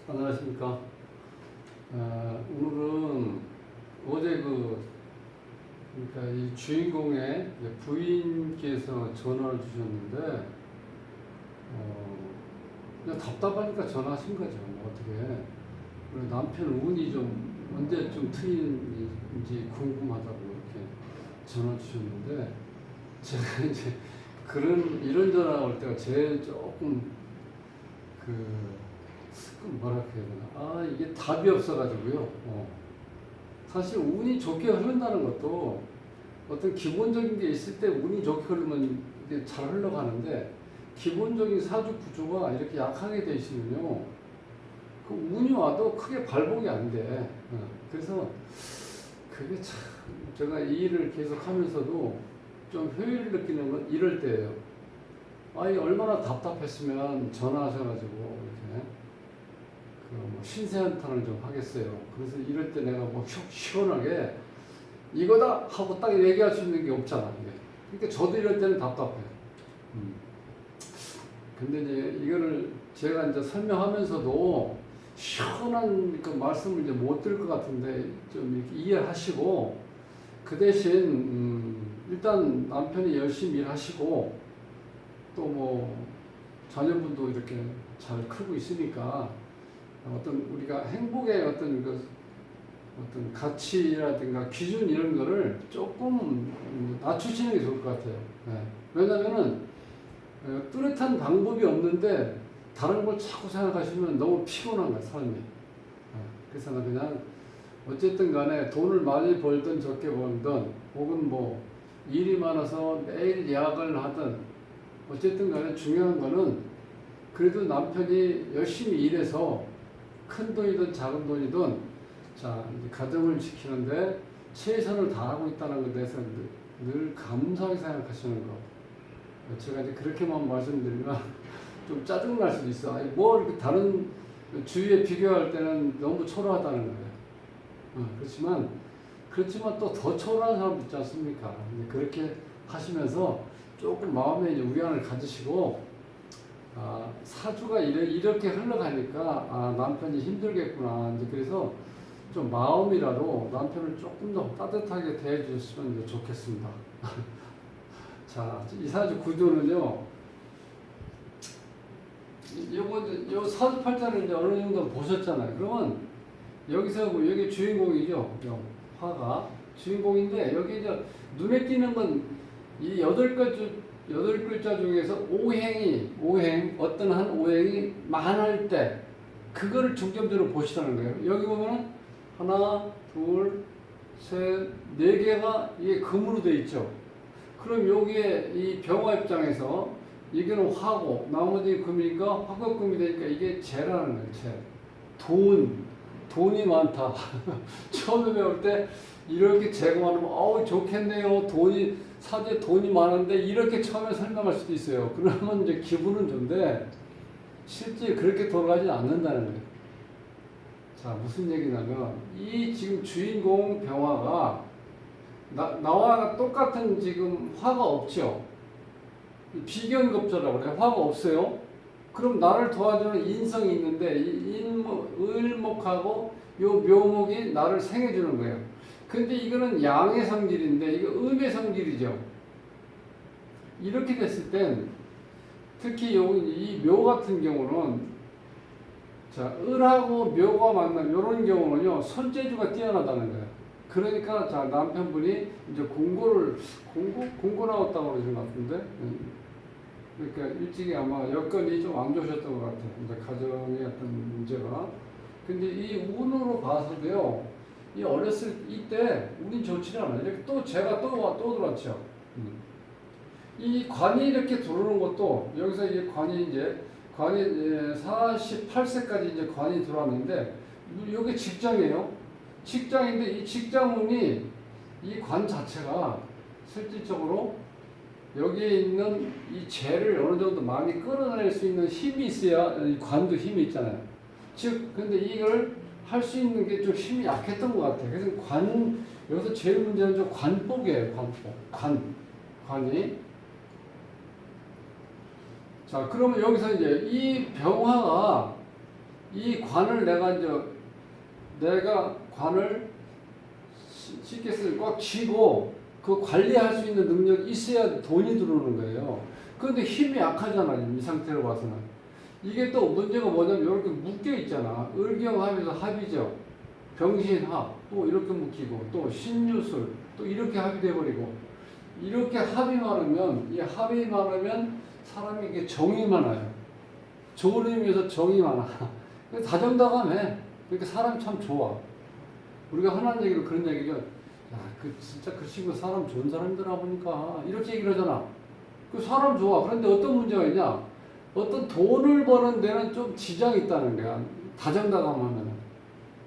안녕하십니까. 오늘은 어제 그러니까 이 주인공의 부인께서 전화를 주셨는데, 그냥 답답하니까 전화하신 거죠. 뭐 어떻게. 그리고 남편 운이 좀 언제쯤 트이는지 궁금하다고 이렇게 전화 주셨는데, 제가 이제 이런 전화 올 때가 제일 조금 뭐라 해야 되나. 이게 답이 없어가지고요. 사실 운이 좋게 흐른다는 것도 어떤 기본적인 게 있을 때 운이 좋게 흐르면 이게 잘 흘러가는데, 기본적인 사주 구조가 이렇게 약하게 돼 있으면요, 그 운이 와도 크게 발복이 안 돼. 그래서 그게 참, 제가 이 일을 계속 하면서도 좀 효율을 느끼는 건 이럴 때예요. 이 얼마나 답답했으면 전화하셔가지고 이렇게 뭐 신세한탄을 좀 하겠어요. 그래서 이럴 때 내가 뭐 시원하게 이거다 하고 딱 얘기할 수 있는 게 없잖아, 이게. 그러니까 저도 이럴 때는 답답해요. 근데 이제 이거를 제가 이제 설명하면서도 시원한 그 말씀을 이제 못 들을 것 같은데 좀 이렇게 이해하시고, 그 대신 일단 남편이 열심히 일하시고 또 뭐 자녀분도 이렇게 잘 크고 있으니까 어떤 우리가 행복의 어떤 가치라든가 기준 이런 거를 조금 낮추시는 게 좋을 것 같아요. 네. 왜냐면은 뚜렷한 방법이 없는데 다른 걸 자꾸 생각하시면 너무 피곤한 거야, 삶이. 그래서 그냥 어쨌든 간에 돈을 많이 벌든 적게 벌든, 혹은 뭐 일이 많아서 매일 야근을 하든, 어쨌든 간에 중요한 거는 그래도 남편이 열심히 일해서 큰 돈이든 작은 돈이든 자, 이제 가정을 지키는데 최선을 다하고 있다는 것에 대해서 늘 감사하게 생각하시는 거. 제가 이제 그렇게만 말씀드리면 좀 짜증날 수도 있어. 뭐 이렇게 다른 주위에 비교할 때는 너무 초라하다는 거예요. 그렇지만 또 더 초라한 사람도 있지 않습니까? 그렇게 하시면서 조금 마음에 이제 우연을 가지시고, 사주가 이렇게 흘러가니까 남편이 힘들겠구나. 이제 그래서 좀 마음이라도 남편을 조금 더 따뜻하게 대해 주셨으면 좋겠습니다. 자, 이 사주 구조는요, 요 사주팔자를 이제 어느 정도 보셨잖아요. 그러면 여기서 뭐 여기 주인공이죠. 화가 주인공인데, 여기 이제 눈에 띄는 건 이 여덟 글자 중에서 어떤 한 오행이 많을 때 그거를 중점적으로 보시라는 거예요. 여기 보면은 하나, 둘, 셋, 네 개가 이게 금으로 돼 있죠. 그럼 여기에 이 병화 입장에서 이게는 화고 나머지 금이니까 화급금이 되니까 이게 재라는 거예요. 재. 돈이 많다. 처음에 배울 때 이렇게 제거하면 좋겠네요. 사주에 돈이 많은데, 이렇게 처음에 설명할 수도 있어요. 그러면 이제 기분은 좋은데 실제 그렇게 돌아가지 않는다는 거예요. 자, 무슨 얘기냐면 이 지금 주인공 병화가 나와 똑같은 지금 화가 없죠. 비견급자라고 그래요. 화가 없어요. 그럼 나를 도와주는 인성이 있는데 이 을목하고 요 묘목이 나를 생해주는 거예요. 근데 이거는 양의 성질인데 이거 음의 성질이죠. 이렇게 됐을 땐 특히 이 묘 같은 경우는, 자, 을하고 묘가 만나면 이런 경우는요, 손재주가 뛰어나다는 거예요. 그러니까 자, 남편분이 이제 공고 나왔다고 그러신 것 같은데, 그러니까 일찍이 아마 여건이 좀 안 좋으셨던 것 같아요. 이제 가정의 어떤 문제가. 근데 이 운으로 봐서도요, 이 어렸을 이때 운이 좋지 않아요. 이렇게 또 제가 또 들어왔죠. 이 관이 이렇게 들어오는 것도, 여기서 이제 관이 48세까지 이제 관이 들어왔는데, 이게 직장이에요. 직장인데 이 직장운이 이 관 자체가 실질적으로 여기에 있는 이 재를 어느 정도 많이 끌어낼 수 있는 힘이 있어야 이 관도 힘이 있잖아요. 근데 이걸 할 수 있는 게 좀 힘이 약했던 것 같아요. 그래서 여기서 제일 문제는 좀 관복이에요. 관이. 자, 그러면 여기서 이제 이 병화가 이 관을 내가 관을 쉽게 쓰면 꽉 쥐고 그 관리할 수 있는 능력이 있어야 돈이 들어오는 거예요. 그런데 힘이 약하잖아요. 이 상태로 봐서는. 이게 또 문제가 뭐냐면 이렇게 묶여 있잖아. 을경합에서 합이죠. 병신합 또 이렇게 묶이고 또 신유술 또 이렇게 합이 돼버리고 이렇게 합이 많으면 이 합이 많으면 사람이 이게 정이 많아요. 좋은 의미에서 정이 많아. 다정다감해. 그러니까 사람 참 좋아. 우리가 흔한 얘기로 그런 얘기죠. 야, 진짜 그 친구 사람 좋은 사람들아 보니까 이렇게 얘기를 하잖아. 그 사람 좋아. 그런데 어떤 문제가 있냐? 어떤 돈을 버는 데는 좀 지장이 있다는 거야. 다정다감하면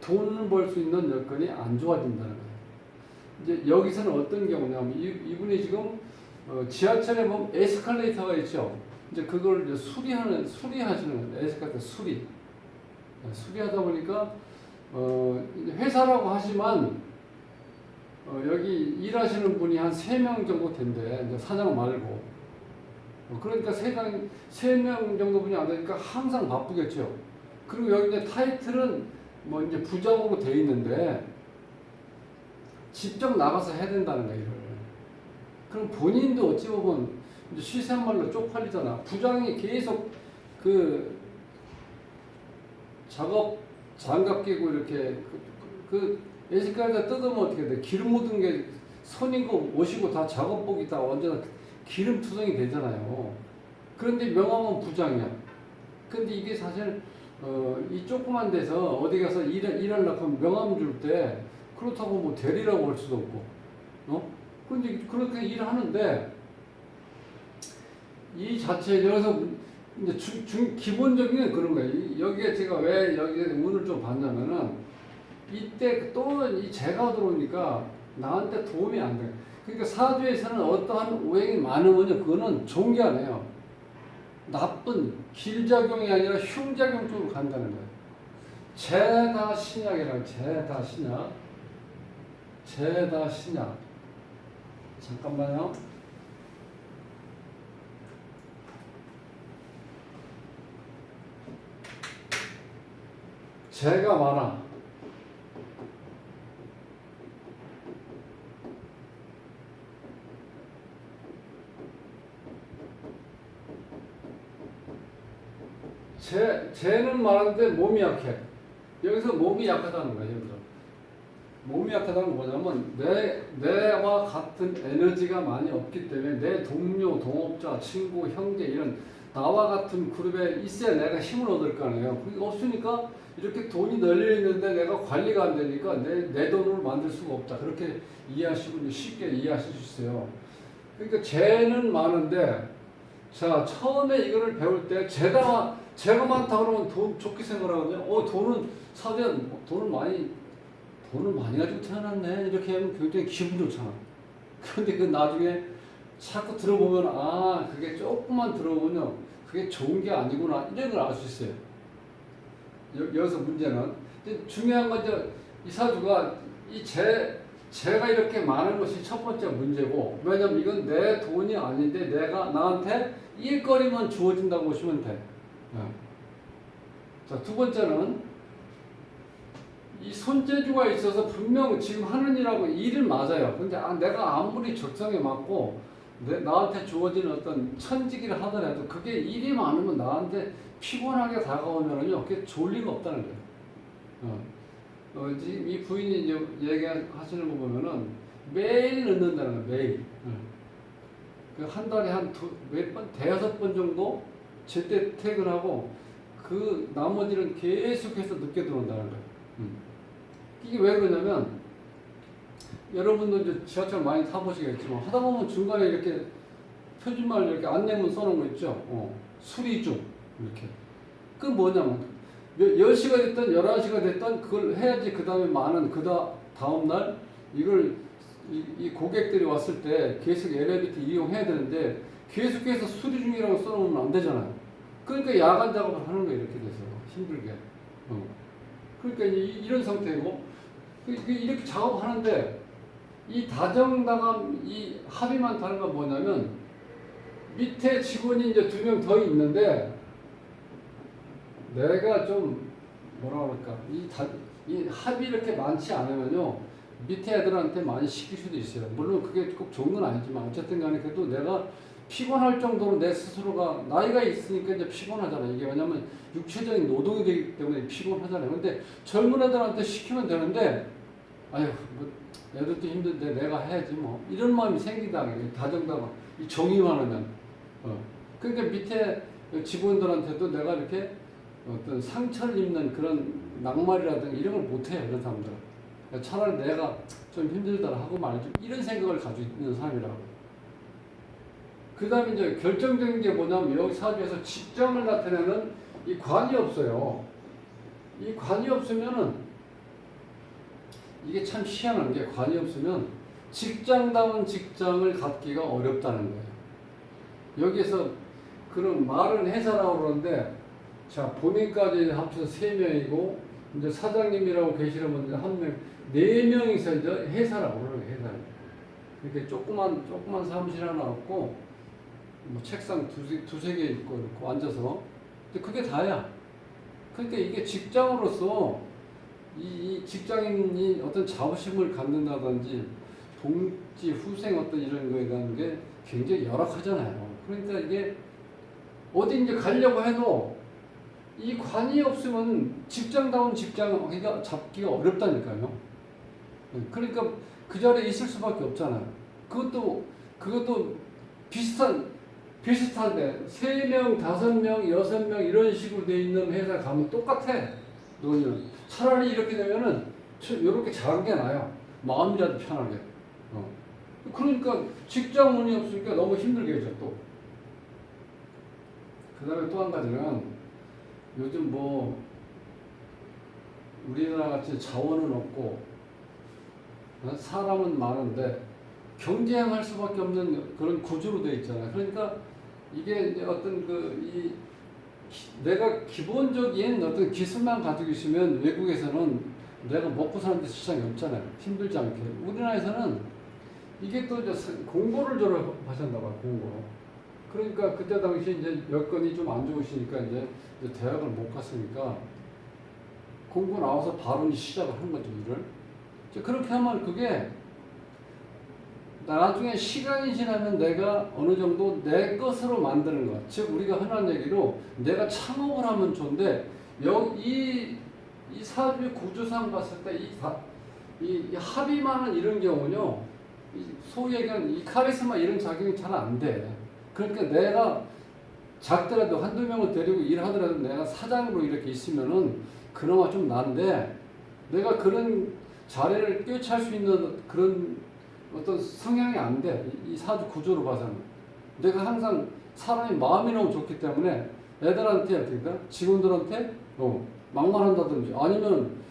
돈을 벌 수 있는 여건이 안 좋아진다는 거야. 이제 여기서는 어떤 경우냐면 이분이 지금 지하철에 보면 에스컬레이터가 있죠. 이제 그걸 이제 수리하시는 에스컬레이터 수리하다 보니까 회사라고 하지만 여기 일하시는 분이 한 3명 정도 된대. 이제 사장 말고. 그러니까 3명 정도 분이 안 되니까 항상 바쁘겠죠. 그리고 여기 이제 타이틀은 뭐 이제 부장으로 돼 있는데 직접 나가서 해야 된다는 거예요. 그럼 본인도 어찌 보면 이제 시세한 말로 쪽팔리잖아. 부장이 계속 그 작업 장갑 끼고 이렇게 에스컬레이터 뜯으면 어떻게 돼? 기름 묻은 게 선이고 옷이고 다 작업복이 다 완전 기름 투성이 되잖아요. 그런데 명함은 부장이야. 근데 이게 사실 이 조그만 데서 어디 가서 일하려고 하면 명함 줄 때 그렇다고 뭐 대리라고 할 수도 없고, 그런데 그렇게 일을 하는데 이 자체에 대해서 이제 기본적인 그런 거예요. 여기에 제가 왜 여기에 운을 좀 봤냐면은 이때 또 이 재가 들어오니까 나한테 도움이 안 돼. 그러니까 사주에서는 어떠한 오행이 많으면요, 그거는 좋은 게 아니에요. 나쁜 길작용이 아니라 흉작용 쪽으로 간다는 거예요. 재다 신약이라고. 재다 신약. 잠깐만요. 재가 많아. 재는 많은데 몸이 약해. 여기서 몸이 약하다는 거예요. 여기서. 몸이 약하다는 건 뭐냐면 내와 같은 에너지가 많이 없기 때문에 내 동료, 동업자, 친구, 형제 이런 나와 같은 그룹에 있어야 내가 힘을 얻을 거 아니에요. 그게 없으니까 이렇게 돈이 널려 있는데 내가 관리가 안 되니까 내 돈으로 만들 수가 없다. 그렇게 이해하시고 쉽게 이해하실 수 있어요. 그러니까 재는 많은데 자, 처음에 이거를 배울 때 재가 많다 그러면 돈 좋게 생각하거든요. 돈은 사면 돈을 많이 가지고 태어났네. 이렇게 하면 굉장히 기분 좋잖아. 그런데 그 나중에 자꾸 들어보면 그게 조금만 들어보면요, 그게 좋은 게 아니구나 이런 걸 알 수 있어요. 여기서 문제는 중요한 건 이제 이 사주가 재가 이렇게 많은 것이 첫 번째 문제고, 왜냐면 이건 내 돈이 아닌데 내가 나한테 일거리만 주어진다고 보시면 돼. 자, 두 번째는 이 손재주가 있어서 분명 지금 하는 일하고 일은 맞아요. 근데 내가 아무리 적성에 맞고 나한테 주어진 어떤 천직을 하더라도 그게 일이 많으면 나한테 피곤하게 다가오면은요, 그게 좋을 리가 없다는 거예요. 지금 이 부인이 이제 얘기하시는 거 보면은 매일 늦는다는 거예요. 매일. 한 달에 몇 번, 대여섯 번 정도 제때 퇴근하고 그 나머지는 계속해서 늦게 들어온다는 거예요. 이게 왜 그러냐면 여러분도 이제 지하철 많이 타보시겠지만 하다 보면 중간에 이렇게 표준말 이렇게 안내문 써놓은 거 있죠. 수리 중 이렇게. 그 뭐냐면 10시가 됐든 11시가 됐든 그걸 해야지 그 다음에 다음 날 이걸 이 고객들이 왔을 때 계속 엘리베이터 이용해야 되는데 계속해서 수리 중이라고 써놓으면 안 되잖아요. 그러니까 야간 작업을 하는 거예요. 이렇게 돼서 힘들게. 그러니까 이런 상태고 이렇게 작업하는데 이 다정다감 이 합이 많다는 건 뭐냐면 밑에 직원이 이제 2명 더 있는데 내가 좀 뭐라 그럴까 이 합이 이렇게 많지 않으면요 밑에 애들한테 많이 시킬 수도 있어요. 물론 그게 꼭 좋은 건 아니지만 어쨌든 간에 그래도 내가 피곤할 정도로 내 스스로가 나이가 있으니까 이제 피곤하잖아요. 이게 왜냐면 육체적인 노동이 되기 때문에 피곤하잖아요. 근데 젊은 애들한테 시키면 되는데 아유 뭐 애들도 힘든데 내가 해야지 뭐 이런 마음이 생기다. 다정다감 이 정의만 하면 그러니까 밑에 직원들한테도 내가 이렇게 어떤 상처를 입는 그런 낙말이라든가 이런 걸 못해요. 이런 사람들은 차라리 내가 좀 힘들더라 하고 말지 이런 생각을 가지고 있는 사람이라고. 그 다음에 이제 결정적인 게 뭐냐면 여기 사주에서 직장을 나타내는 이 관이 없어요. 이 관이 없으면은 이게 참 희한한 게 관이 없으면 직장다운 직장을 갖기가 어렵다는 거예요. 여기에서 그런 말은 회사라고 그러는데 자 본인까지 합쳐서 3명이고 이제 사장님이라고 계시는 분들 1명, 4명이서 이제 회사라고 그러는 거예요. 회사. 이렇게 조그만 사무실 하나 없고 뭐 책상 두세 개 있고 이렇게 앉아서 근데 그게 다야. 그러니까 이게 직장으로서 이 직장인이 어떤 자부심을 갖는다든지 동지 후생 어떤 이런 거에 대한 게 굉장히 열악하잖아요. 그러니까 이게 어디 이제 가려고 해도 이 관이 없으면 직장다운 직장 그러니까 잡기가 어렵다니까요. 그러니까 그 자리에 있을 수밖에 없잖아요. 그것도 비슷한데 3명, 5명, 6명 이런 식으로 돼 있는 회사 가면 똑같아. 너희는 차라리 이렇게 되면은 이렇게 작은 게 나아요. 마음이라도 편하게. 그러니까 직장 운이 없으니까 너무 힘들겠죠 또. 그 다음에 또 한 가지는 요즘 뭐 우리나라 같이 자원은 없고 사람은 많은데 경쟁할 수밖에 없는 그런 구조로 되어 있잖아요. 그러니까 이게 어떤 내가 기본적인 어떤 기술만 가지고 있으면 외국에서는 내가 먹고 사는 데 시장이 없잖아요. 힘들지 않게. 우리나라에서는 이게 또 이제 공고를 졸업하셨나 봐요. 공고. 그러니까 그때 당시 이제 여건이 좀 안 좋으시니까 이제 대학을 못 갔으니까 공고 나와서 바로 시작을 한 거죠, 일을. 그렇게 하면 그게 나중에 시간이 지나면 내가 어느 정도 내 것으로 만드는 것. 즉 우리가 흔한 얘기로 내가 창업을 하면 좋은데 이 사주의 구조상 봤을 때 이 합이 많은 이런 경우는요. 소위 얘기하는 이 카리스마 이런 작용이 잘 안 돼. 그러니까 내가 작더라도 한두 명을 데리고 일하더라도 내가 사장으로 이렇게 있으면은 그나마 좀 나은데 내가 그런 자리를 꿰찰 수 있는 그런 어떤 성향이 안 돼. 이 사주 구조로 봐서는. 내가 항상 사람이 마음이 너무 좋기 때문에 애들한테 어떻게 직원들한테 막말한다든지 아니면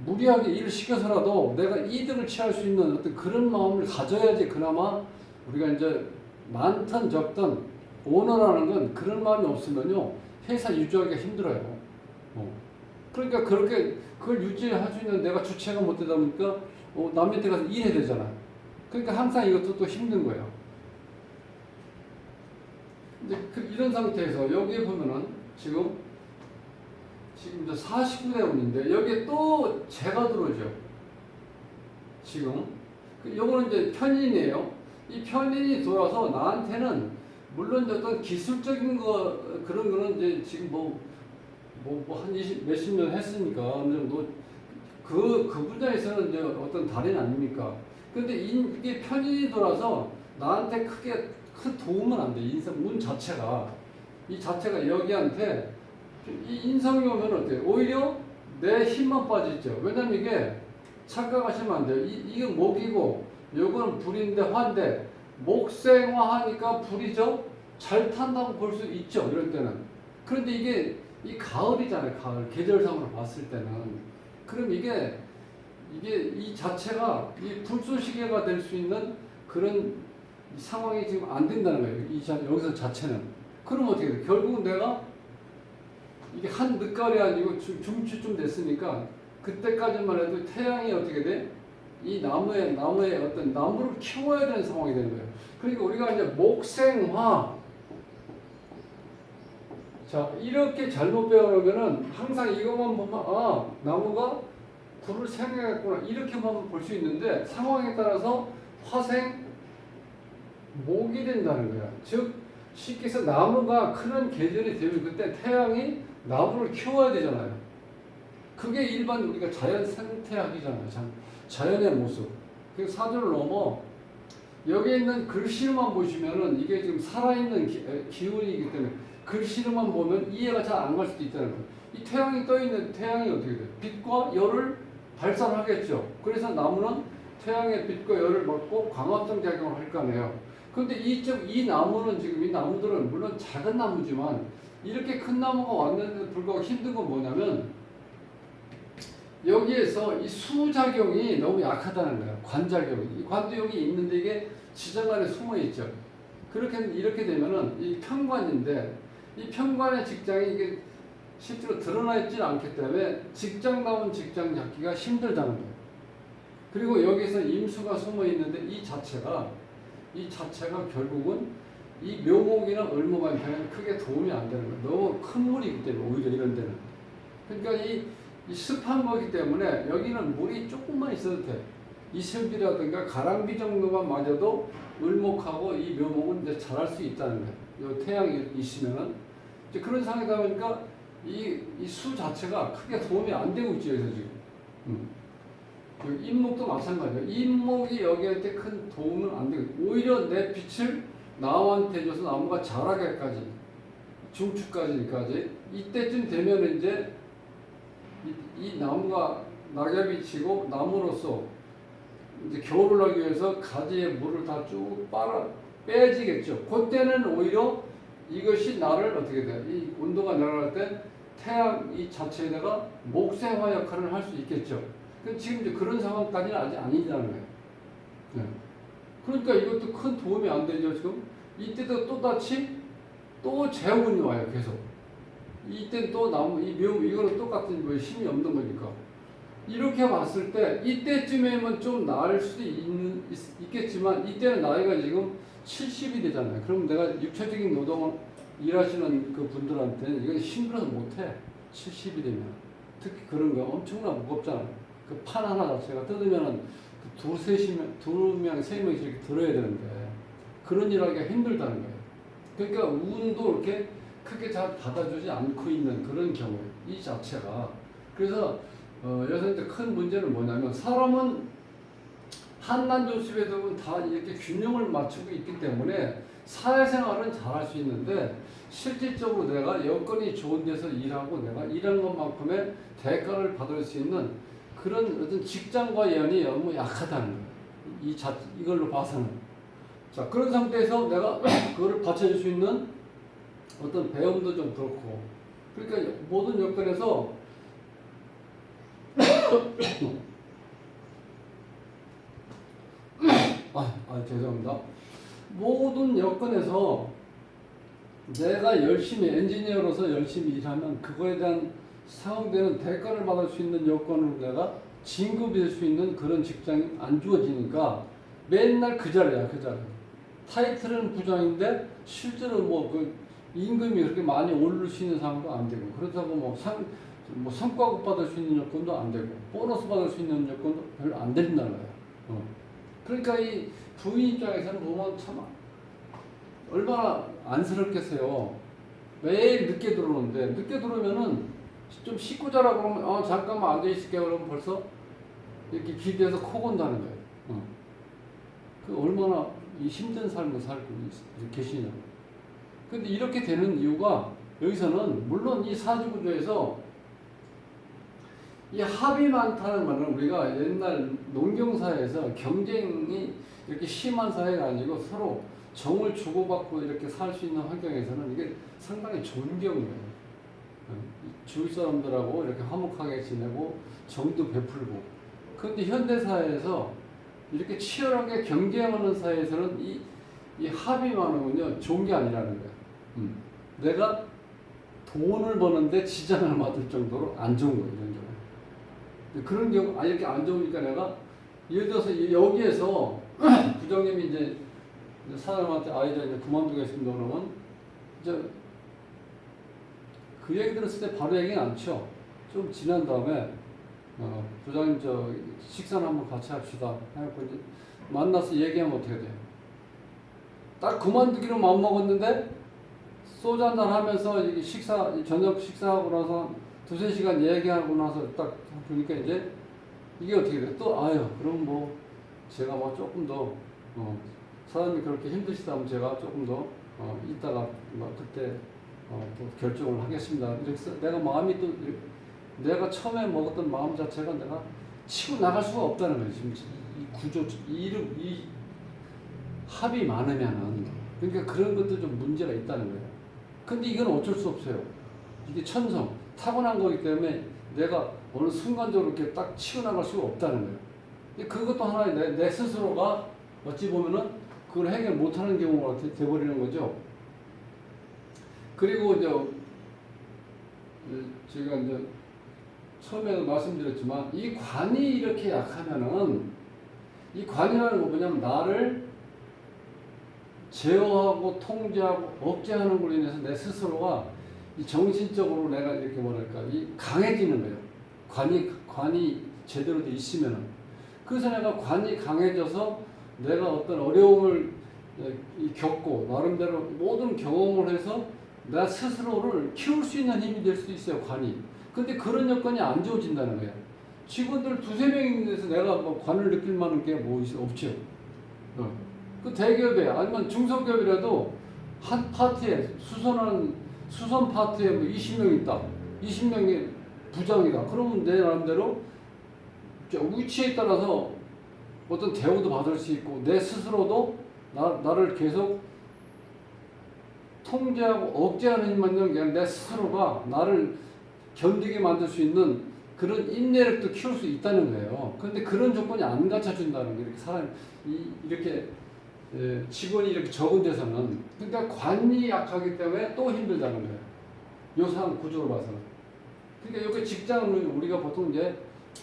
무리하게 일을 시켜서라도 내가 이득을 취할 수 있는 어떤 그런 마음을 가져야지 그나마 우리가 이제 많든 적든 오너라는 건 그런 마음이 없으면요 회사 유지하기가 힘들어요. 그러니까 그걸 유지할 수 있는 내가 주체가 못 되다 보니까 남 밑에 가서 일해야 되잖아. 그러니까 항상 이것도 또 힘든 거예요. 이제 이런 상태에서 여기에 보면은 지금 이제 49대 운인데 여기에 또 재가 들어오죠. 지금 요거는 이제 편인이에요. 이 편인이 돌아서 나한테는 물론 어떤 기술적인 거 그런 거는 이제 지금 한 몇십 년 했으니까 어느 정도 그 분야에서는 이제 어떤 달인 아닙니까? 근데 이게 편인이 돌아서 나한테 큰 도움은 안 돼. 운 자체가. 이 자체가 여기한테 이 인성이 오면 어때요? 오히려 내 힘만 빠지죠. 왜냐면 이게 착각하시면 안 돼요. 이게 목이고 요거는 불인데 화인데 목생화하니까 불이죠. 잘 탄다고 볼 수 있죠. 이럴 때는. 그런데 이게 이 가을이잖아요. 가을 계절상으로 봤을 때는. 그럼 이게 이 자체가 이 불쏘시개가 될 수 있는 그런 상황이 지금 안 된다는 거예요. 여기서 자체는. 그럼 어떻게 돼? 결국은 내가 이게 한 늦가을이 아니고 중추쯤 됐으니까 그때까지만 해도 태양이 어떻게 돼? 이 나무의 어떤 나무를 키워야 되는 상황이 되는 거예요. 그러니까 우리가 이제 목생화 자, 이렇게 잘못 배워놓으면은 항상 이것만 보면, 아, 나무가 굴을 생각했구나. 이렇게만 볼 수 있는데, 상황에 따라서 화생, 목이 된다는 거야. 즉, 쉽게 해서 나무가 크는 계절이 되면 그때 태양이 나무를 키워야 되잖아요. 그게 일반 우리가 자연 생태학이잖아요. 자연의 모습. 그 사주를 넘어 여기에 있는 글씨로만 보시면은 이게 지금 살아있는 기운이기 때문에 글씨로만 보면 이해가 잘 안 갈 수도 있다는 거예요. 이 태양이 떠 있는 태양이 어떻게 돼요? 빛과 열을 발산하겠죠. 그래서 나무는 태양의 빛과 열을 받고 광합성 작용을 할 거 아니에요. 그런데 이 나무는 지금 이 나무들은 물론 작은 나무지만 이렇게 큰 나무가 왔는데도 불구하고 힘든 건 뭐냐면 여기에서 이 수작용이 너무 약하다는 거예요. 관작용. 이 관도 여기 있는데 이게 지정 안에 숨어 있죠. 이렇게 되면은 이 편관인데 이 편관의 직장이 이게 실제로 드러나 있지 않기 때문에 직장다운 직장 잡기가 힘들다는 거예요. 그리고 여기서 임수가 숨어 있는데 이 자체가 결국은 이 묘목이나 을목한테는 크게 도움이 안 되는 거예요. 너무 큰 물이기 때문에 오히려 이런 데는. 그러니까 이 습한 거기 때문에 여기는 물이 조금만 있어도 돼. 이슬비라든가 가랑비 정도만 맞아도 을목하고 이 묘목은 이제 자랄 수 있다는 거예요. 요 태양이 있으면은 이제 그런 상황이다 보니까 이 수 자체가 크게 도움이 안 되고 있죠, 여기서 지금. 인목도 마찬가지예요. 인목이 여기한테 큰 도움은 안 되고 오히려 내 빛을 나무한테 줘서 나무가 자라게까지 중축까지까지 이때쯤 되면 이제 이 나무가 낙엽이 치고 나무로서 이제 겨울을 하기 위해서 가지에 물을 다 쭉 빼지겠죠. 그때는 오히려 이것이 나를 어떻게 돼? 이 온도가 내려갈 때 태양 이 자체에다가 목생화 역할을 할 수 있겠죠. 지금 이제 그런 상황까지는 아직 아니라는 거예요. 네. 그러니까 이것도 큰 도움이 안 되죠, 지금. 이때도 또다시 또 재운이 와요, 계속. 이때는 또 이거는 똑같은 뭐 힘이 없는 거니까. 이렇게 봤을 때, 이때쯤에는 좀 나을 수도 있겠지만, 이때는 나이가 지금 70이 되잖아요. 그럼 내가 육체적인 노동을 일하시는 그 분들한테는 이건 힘들어서 못해. 70이 되면. 특히 그런 거 엄청나 무겁잖아요. 그 판 하나 자체가 뜯으면은 두 명, 세 명씩 이렇게 들어야 되는데, 그런 일 하기가 힘들다는 거예요. 그러니까 운도 이렇게 크게 잘 받아주지 않고 있는 그런 경우, 이 자체가. 그래서, 여기서 이제 큰 문제는 뭐냐면, 사람은 한난조수에도 다 이렇게 균형을 맞추고 있기 때문에 사회생활은 잘할 수 있는데, 실질적으로 내가 여건이 좋은 데서 일하고 내가 일한 것만큼의 대가를 받을 수 있는 그런 어떤 직장과 연이 너무 약하다는 거예요. 이걸로 봐서는. 자, 그런 상태에서 내가 그거를 받쳐줄 수 있는 어떤 배움도 좀 그렇고. 그러니까 모든 여건에서 죄송합니다. 모든 여건에서 내가 열심히 엔지니어로서 열심히 일하면 그거에 대한 상응되는 대가를 받을 수 있는 여건으로 내가 진급이 될 수 있는 그런 직장이 안 주어지니까 맨날 그 자리야. 타이틀은 부장인데 실제로 그 임금이 그렇게 많이 오를 수 있는 상황도 안 되고, 그렇다고 성과급 받을 수 있는 여건도 안 되고, 보너스 받을 수 있는 여건도 별로 안 된다는 거예요. 그러니까 이 부인 입장에서는 보면 참 얼마나 안쓰럽겠어요. 매일 늦게 들어오는데, 늦게 들어오면은 좀 씻고 자라 그러면 잠깐만 앉아 있을게 그러면 벌써 이렇게 기대서 코 건다는 거예요. 그 얼마나 이 힘든 삶을 살고 계시냐. 근데 이렇게 되는 이유가 여기서는 물론 이 사주구조에서 이 합이 많다는 말은 우리가 옛날 농경사회에서 경쟁이 이렇게 심한 사회가 아니고 서로 정을 주고받고 이렇게 살 수 있는 환경에서는 이게 상당히 좋은 경우예요. 주위 사람들하고 이렇게 화목하게 지내고 정도 베풀고. 그런데 현대사회에서 이렇게 치열하게 경쟁하는 사회에서는 이 합이 많으면요, 좋은 게 아니라는 거예요. 내가 돈을 버는데 지장을 받을 정도로 안 좋은 거예요, 이런 경우. 그런 경우, 이렇게 안 좋으니까 내가, 예를 들어서 여기에서 부장님이 이제 사람한테 아이들 이제 그만두겠습니다 그러면, 이제 그 얘기 들었을 때 바로 얘기는 않죠. 좀 지난 다음에 부장님 저 식사는 한번 같이 합시다 해갖고 이제 만나서 얘기하면 어떻게 돼요? 딱 그만두기로 마음먹었는데 소주 한잔 하면서 이게 저녁 식사하고 나서 두세 시간 얘기하고 나서 딱 보니까 이제 이게 어떻게 돼? 또 아유 그럼 뭐 제가 뭐 조금 더 사장님이 그렇게 힘드시다면 제가 조금 더 이따가 뭐 그때 또 결정을 하겠습니다. 이렇게 해서 내가 마음이 또 내가 처음에 먹었던 마음 자체가 내가 치고 나갈 수가 없다는 거예요. 지금 이 구조 이 합이 많으면은 그러니까 그런 것도 좀 문제가 있다는 거예요. 근데 이건 어쩔 수 없어요. 이게 천성 타고난 거기 때문에 내가 어느 순간적으로 이렇게 딱 치고 나갈 수가 없다는 거예요. 그것도 하나의 내 스스로가 어찌 보면은 그걸 해결 못하는 경우가 돼버리는 거죠. 그리고 이제 제가 이제 처음에도 말씀드렸지만 이 관이 이렇게 약하면은 이 관이라는 거 뭐냐면 나를 제어하고 통제하고 억제하는 걸로 인해서 내 스스로가 이 정신적으로 내가 이렇게 뭐랄까 이 강해지는 거예요. 관이 제대로 돼 있으면은 그래서 내가 관이 강해져서 내가 어떤 어려움을 겪고 나름대로 모든 경험을 해서 나 스스로를 키울 수 있는 힘이 될 수도 있어요. 관이. 근데 그런 여건이 안 좋아진다는 거예요. 직원들 두세 명 있는 데서 내가 뭐 관을 느낄 만한 게 뭐 없죠. 그 대기업에 아니면 중소기업이라도 한 파트에 수선 파트에 뭐 20명 있다. 20명이 부장이다. 그러면 내 나름대로 위치에 따라서 어떤 대우도 받을 수 있고 내 스스로도 나를 계속 통제하고 억제하는 힘만 있는 게 아니라 내 스스로가 나를 견디게 만들 수 있는 그런 인내력도 키울 수 있다는 거예요. 그런데 그런 조건이 안 갖춰준다는 게 이렇게 이렇게 직원이 이렇게 적은 데서는 그러니까 관이 약하기 때문에 또 힘들다는 거예요. 요 상황 구조로 봐서는. 그러니까 여기 직장은 우리가 보통 이제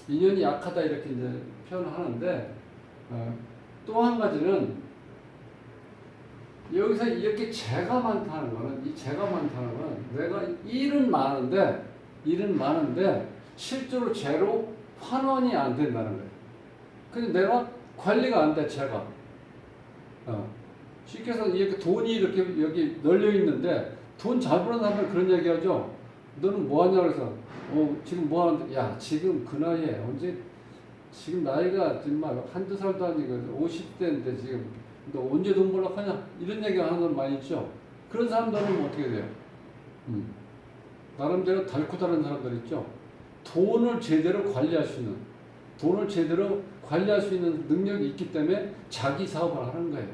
인연이 약하다 이렇게 이제 표현을 하는데 또 한 가지는 여기서 이렇게 재가 많다는 거는 내가 일은 많은데 실제로 재로 환원이 안 된다는 거예요. 근데 내가 관리가 안 돼, 재가. 쉽게 해서 이렇게 돈이 이렇게 여기 널려 있는데 돈 잘 버는 사람은 그런 얘기 하죠. 너는 뭐 하냐 그래서 지금 뭐 하는데 야 지금 그 나이에 언제 지금 나이가 정말 한두 살도 아니고 50대인데 지금 너 언제 돈 벌려고 하냐 이런 얘기 하는 사람 많이 있죠. 그런 사람들은 어떻게 돼요? 나름대로 닳고 다른 사람들 있죠. 돈을 제대로 관리할 수 있는 능력이 있기 때문에 자기 사업을 하는 거예요.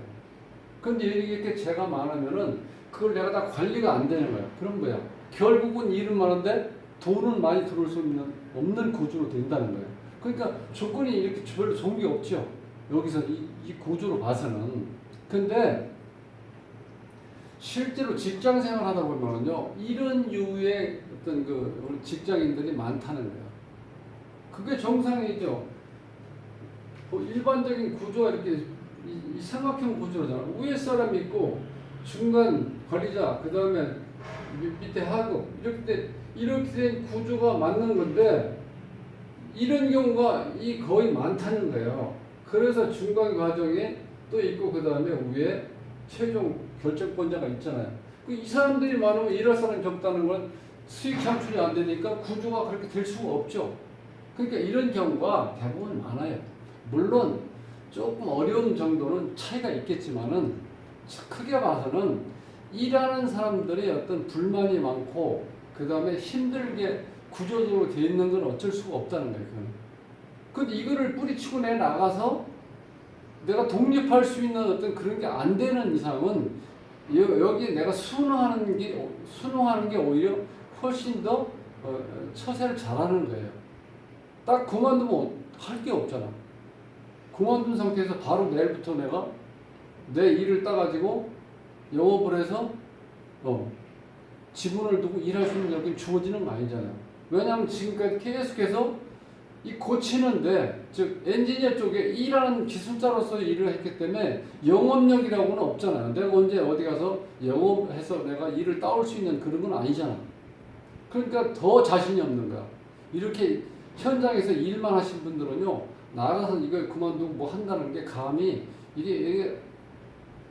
근데 이렇게 재가 많으면은 그걸 내가 다 관리가 안 되는 거야. 그럼 뭐야? 결국은 일은 많은데 돈은 많이 들어올 수 없는 구조로 된다는 거예요. 그러니까 조건이 이렇게 별로 좋은 게 없죠. 여기서 이 구조로 봐서는. 근데 실제로 직장 생활하다 보면요, 이런 유의 어떤 우리 직장인들이 많다는 거예요. 그게 정상이죠. 일반적인 구조가 이렇게 이 삼각형 구조잖아. 위에 사람이 있고 중간 관리자, 그 다음에 밑에 하급 이렇게 된 구조가 맞는 건데 이런 경우가 거의 많다는 거예요. 그래서 중간 과정에 또 있고 그 다음에 위에 최종 결정권자가 있잖아요. 이 사람들이 많으면 일할 사람이 적다는 건 수익 창출이 안 되니까 구조가 그렇게 될 수가 없죠. 그러니까 이런 경우가 대부분 많아요. 물론 조금 어려운 정도는 차이가 있겠지만은 크게 봐서는 일하는 사람들이 어떤 불만이 많고 그 다음에 힘들게 구조적으로 돼 있는 건 어쩔 수가 없다는 거예요. 근데 이거를 뿌리치고 내 나가서 내가 독립할 수 있는 어떤 그런 게 안 되는 이상은 여기 내가 순응하는 게 오히려 훨씬 더 처세를 잘하는 거예요. 딱 그만두면 할 게 없잖아. 그만둔 상태에서 바로 내일부터 내가 내 일을 따가지고 영업을 해서 지분을 두고 일할 수 있는 여기 주어지는 거 아니잖아요. 왜냐하면 지금까지 계속해서 이 고치는데, 즉 엔지니어 쪽에 일하는 기술자로서 일을 했기 때문에 영업력이라고는 없잖아요. 내가 언제 어디 가서 영업해서 내가 일을 따올 수 있는 그런 건 아니잖아. 그러니까 더 자신이 없는 거야. 이렇게 현장에서 일만 하신 분들은요, 나가서 이걸 그만두고 뭐 한다는 게 감히 이게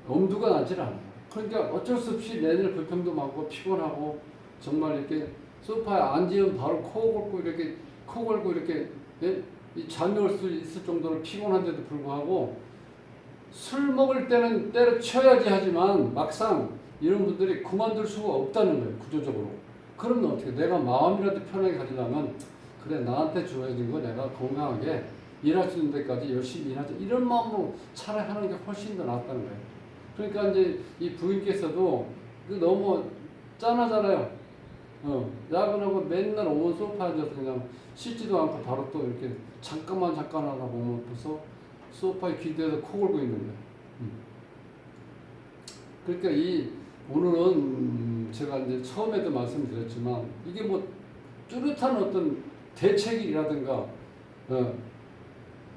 엄두가 나질 않아요. 그러니까 어쩔 수 없이 내늘 불평도 많고 피곤하고 정말 이렇게 소파에 앉으면 바로 코 골고 이렇게 코 골고 이렇게 예? 이 잠이 올 수 있을 정도로 피곤한데도 불구하고 술 먹을 때는 때려쳐야지 하지만 막상 이런 분들이 그만둘 수가 없다는 거예요. 구조적으로. 그러면 어떻게 내가 마음이라도 편하게 가지려면 그래 나한테 주어진 거 내가 건강하게 일할 수 있는 데까지 열심히 일하자 이런 마음으로 차라리 하는 게 훨씬 더 낫다는 거예요. 그러니까 이제 이 부인께서도 너무 짠하잖아요. 야근하고 맨날 온 소파에 앉아서 그냥 씻지도 않고 바로 또 이렇게 잠깐만 하다 보면 벌써 소파에 기대서 코 골고 있는 거예요. 그러니까 오늘은 제가 이제 처음에도 말씀드렸지만 이게 뭐 뚜렷한 어떤 대책이라든가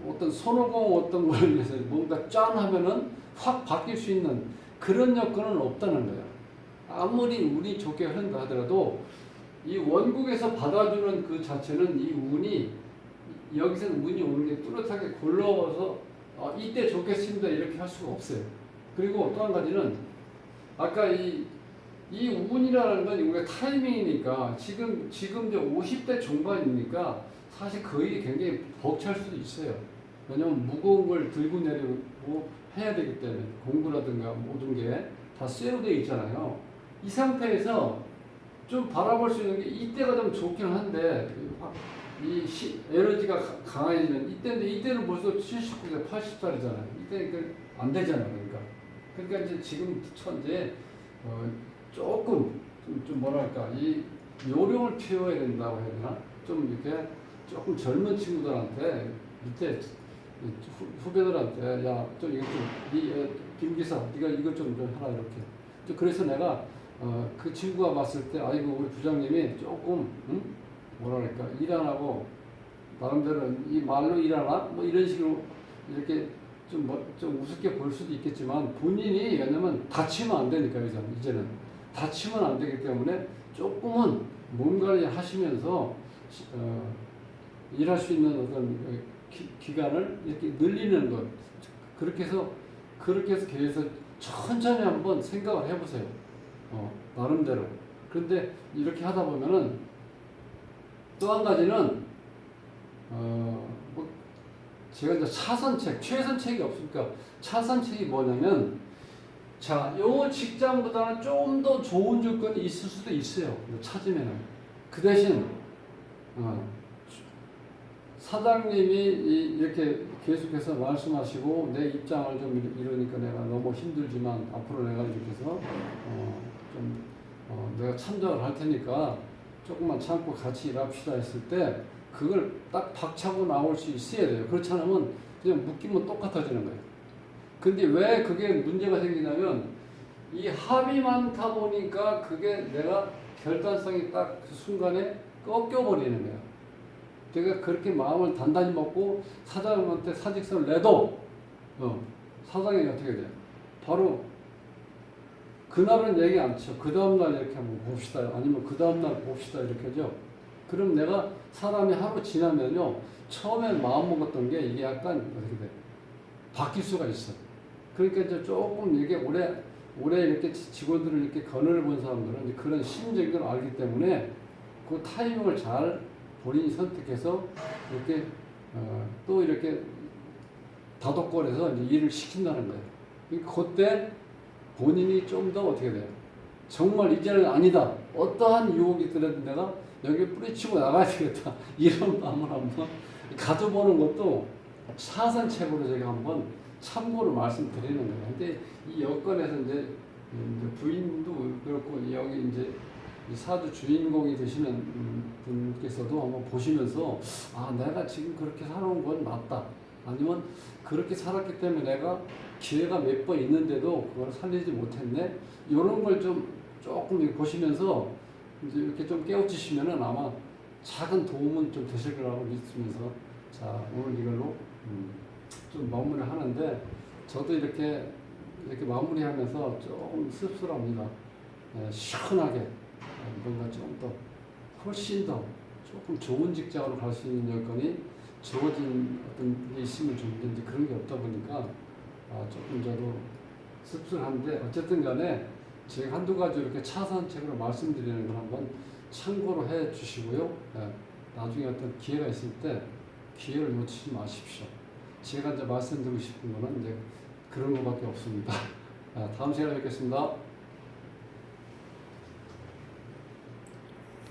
어떤 손오공 어떤 걸 위해서 뭔가 짠 하면은 확 바뀔 수 있는 그런 여건은 없다는 거예요. 아무리 운이 좋게 흐른다 하더라도 이 원국에서 받아주는 그 자체는 이 운이 여기서 운이 오는 게 뚜렷하게 굴러서 이때 좋겠습니다 이렇게 할 수가 없어요. 그리고 또 한 가지는 아까 이 운이라는 건 우리가 타이밍이니까 지금 이제 50대 중반이니까 사실 그 일이 굉장히 벅찰 수도 있어요. 왜냐면 무거운 걸 들고 내리고 해야 되기 때문에 공부라든가 모든 게 다 쇠로되어 있잖아요. 이 상태에서 좀 바라볼 수 있는 게 이때가 좀 좋긴 한데 에너지가 강해지면 이때는 벌써 79세, 80살이잖아요. 이때는 안 되잖아요. 그러니까 이제 지금 천재 조금 좀 뭐랄까 이 요령을 피워야 된다고 해야 되나? 좀 이렇게 조금 젊은 친구들한테 밑에 후배들한테 야 좀 이거 김 기사 네가 이것 좀 하라 이렇게. 그래서 내가 그 친구가 봤을 때 아이고 우리 부장님이 조금 뭐랄까 일 안 하고 나름대로 이 말로 일하나 뭐 이런 식으로 이렇게 좀 우습게 볼 수도 있겠지만 본인이 왜냐면 다치면 안 되니까 이제는 다치면 안 되기 때문에 조금은 뭔가를 하시면서 일할 수 있는 어떤 기간을 이렇게 늘리는 것 그렇게 해서 계속 천천히 한번 생각을 해보세요. 나름대로. 그런데 이렇게 하다 보면은 또 한 가지는 뭐 제가 이제 차선책, 최선책이 없으니까 차선책이 뭐냐면 자, 요 직장보다는 좀 더 좋은 조건이 있을 수도 있어요. 찾으면은 그 대신 사장님이 이렇게 계속해서 말씀하시고 내 입장을 좀 이러니까 내가 너무 힘들지만 앞으로 내가 이렇게 해서 내가 참작을 할 테니까 조금만 참고 같이 일합시다 했을 때 그걸 딱 박차고 나올 수 있어야 돼요. 그렇지 않으면 그냥 묶이면 똑같아지는 거예요. 근데 왜 그게 문제가 생기냐면 이 합이 많다 보니까 그게 내가 결단성이 딱 그 순간에 꺾여버리는 거예요. 제가 그렇게 마음을 단단히 먹고 사장님한테 사직서를 내도 사장이 어떻게 돼요? 바로 그날은 얘기 안 쳐. 그 다음날 이렇게 한번 봅시다. 아니면 그 다음날 봅시다. 이렇게 하죠. 그럼 내가 사람이 하루 지나면요. 처음에 마음 먹었던 게 이게 약간 어떻게 돼? 바뀔 수가 있어. 그러니까 이제 조금 이게 오래 이렇게 직원들을 이렇게 거느려 본 사람들은 이제 그런 심리적인 걸 알기 때문에 그 타이밍을 잘 본인이 선택해서 이렇게 또 이렇게 다독거려서 이제 일을 시킨다는 거예요. 그러니까 그때 본인이 좀 더 어떻게 돼요? 정말 이제는 아니다. 어떠한 유혹이 있더라도 내가 여기 뿌리치고 나가야 되겠다. 이런 마음을 한번 가져보는 것도 사선책으로 제가 한번 참고로 말씀드리는 거예요. 근데 이 여건에서 이제 부인도 그렇고 여기 이제 사주 주인공이 되시는 분께서도 한번 보시면서 내가 지금 그렇게 살아온 건 맞다. 아니면 그렇게 살았기 때문에 내가 기회가 몇 번 있는데도 그걸 살리지 못했네. 이런 걸 조금 보시면서 이제 이렇게 좀 깨우치시면은 아마 작은 도움은 좀 되실 거라고 믿으면서 자 오늘 이걸로 좀 마무리 하는데 저도 이렇게 마무리하면서 조금 씁쓸합니다. 시원하게 뭔가 좀 더 훨씬 더 조금 좋은 직장으로 갈 수 있는 여건이 주어진 어떤 게 있으면 좋은데 이제 그런 게 없다 보니까 조금 저도 씁쓸한데 어쨌든 간에 제가 한두 가지 이렇게 차선책으로 말씀드리는 걸 한번 참고로 해 주시고요. 예, 나중에 어떤 기회가 있을 때 기회를 놓치지 마십시오. 제가 이제 말씀드리고 싶은 거는 이제 그런 것밖에 없습니다. 다음 시간에 뵙겠습니다.